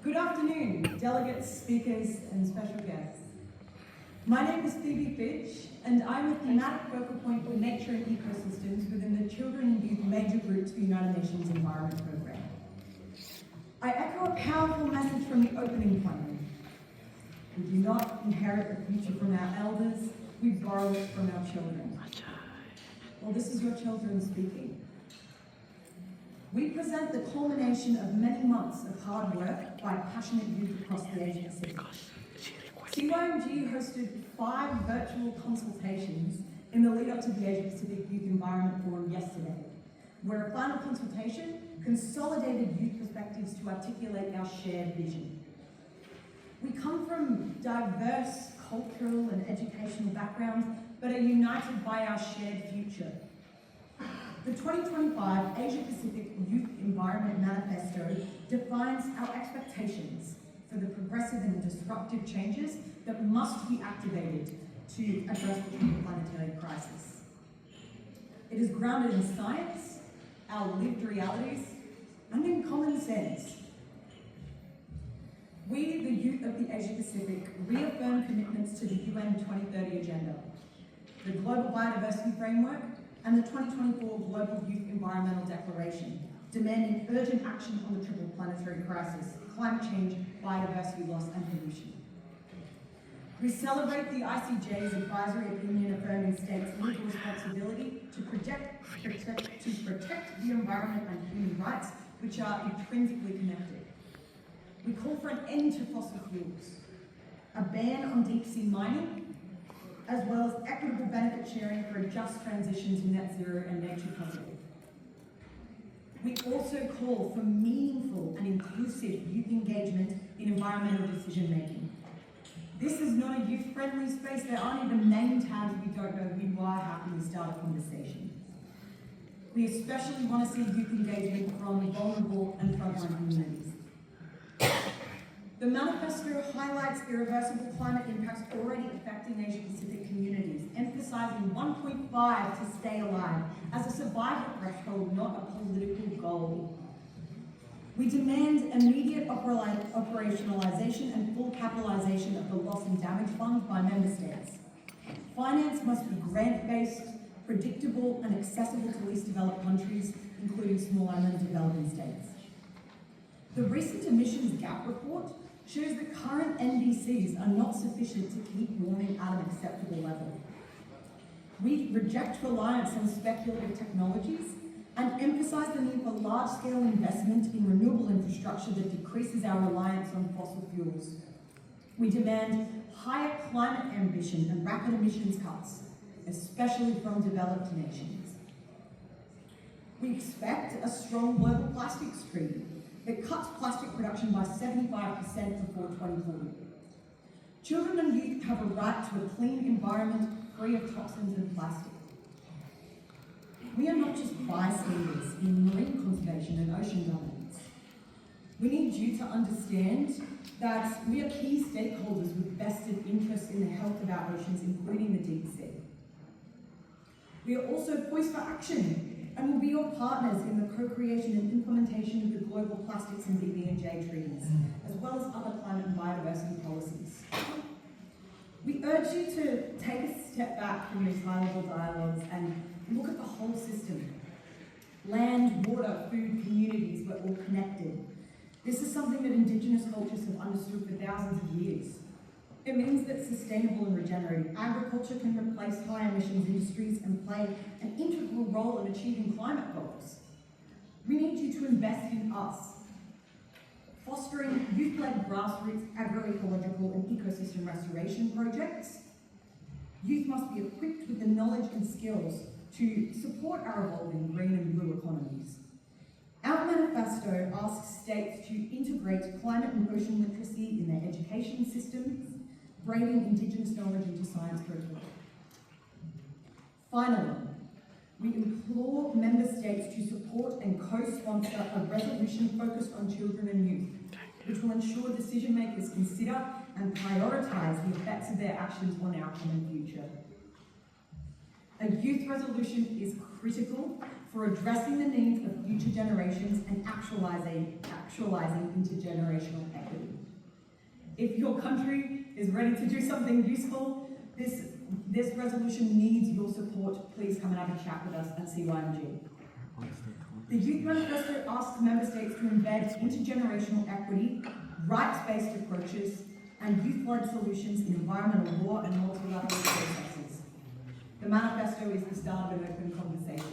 Good afternoon, delegates, speakers, and special guests. My name is Phoebe Fitch, and I'm a thematic focal point for nature and ecosystems within the Children and Youth Major Groups for United Nations Environment Programme. I echo a powerful message from the opening plan. We do not inherit the future from our elders, we borrow it from our children. Well, this is your children speaking. We present the culmination of many months of hard work by passionate youth across the Asia Pacific. CYMG hosted 5 virtual consultations in the lead up to the Asia Pacific Youth Environment Forum yesterday, where a final consultation consolidated youth perspectives to articulate our shared vision. We come from diverse cultural and educational backgrounds, but are united by our shared future. The 2025 Asia Pacific Youth Environment Manifesto defines our expectations for the progressive and disruptive changes that must be activated to address the planetary crisis. It is grounded in science, our lived realities, and in common sense. We, the youth of the Asia Pacific, reaffirm commitments to the UN 2030 Agenda, the Global Biodiversity Framework, and the 2024 Global Youth Environmental Declaration, demanding urgent action on the triple planetary crisis, climate change, biodiversity loss, and pollution. We celebrate the ICJ's advisory opinion affirming states' legal responsibility to protect the environment and human rights, which are intrinsically connected. We call for an end to fossil fuels, a ban on deep-sea mining, as well as equitable benefit sharing for a just transition to net zero and nature positive. We also call for meaningful and inclusive youth engagement in environmental decision making. This is not a youth-friendly space. There aren't even name tags we don't know who are. How can we start a conversation? We especially want to see youth engagement from vulnerable and frontline communities. The manifesto highlights irreversible climate impacts already affecting Asia Pacific communities, emphasizing 1.5 to stay alive as a survival threshold, not a political goal. We demand immediate operationalization and full capitalization of the loss and damage fund by member states. Finance must be grant-based, predictable, and accessible to least developed countries, including small and developing states. The recent emissions gap report shows that current NDCs are not sufficient to keep warming at an acceptable level. We reject reliance on speculative technologies and emphasize the need for large-scale investment in renewable infrastructure that decreases our reliance on fossil fuels. We demand higher climate ambition and rapid emissions cuts, especially from developed nations. We expect a strong global plastics treaty that cuts plastic production by 75% before 2040. Children and youth have a right to a clean environment free of toxins and plastic. We are not just bystanders in marine conservation and ocean governance. We need you to understand that we are key stakeholders with vested interests in the health of our oceans, including the deep sea. We are also poised for action and will be your partners in the co-creation and implementation of the global plastics and BB&J treaties, as well as other climate and biodiversity policies. We urge you to take a step back from these high-level dialogues and look at the whole system. Land, water, food, communities, we're all connected. This is something that Indigenous cultures have understood for thousands of years. It means that sustainable and regenerative agriculture can replace high emissions industries and play an integral role in achieving climate goals. We need you to invest in us, fostering youth-led grassroots agroecological and ecosystem restoration projects. Youth must be equipped with the knowledge and skills to support our evolving green and blue economies. Our manifesto asks states to integrate climate and ocean literacy in their education systems, bringing Indigenous knowledge into science curricula. Finally, we implore member states to support and co-sponsor a resolution focused on children and youth, which will ensure decision makers consider and prioritise the effects of their actions on our common future. A youth resolution is critical for for addressing the needs of future generations and actualizing intergenerational equity. If your country is ready to do something useful, this resolution needs your support. Please come and have a chat with us at CYMG. The Youth Manifesto asks member states to embed intergenerational equity, rights-based approaches, and youth-led solutions in environmental law and multilateral processes. The manifesto is the start of an open conversation.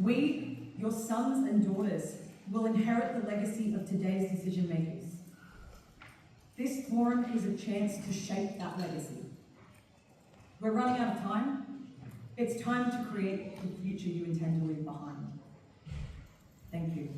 We, your sons and daughters, will inherit the legacy of today's decision makers. This forum is a chance to shape that legacy. We're running out of time. It's time to create the future you intend to leave behind. Thank you.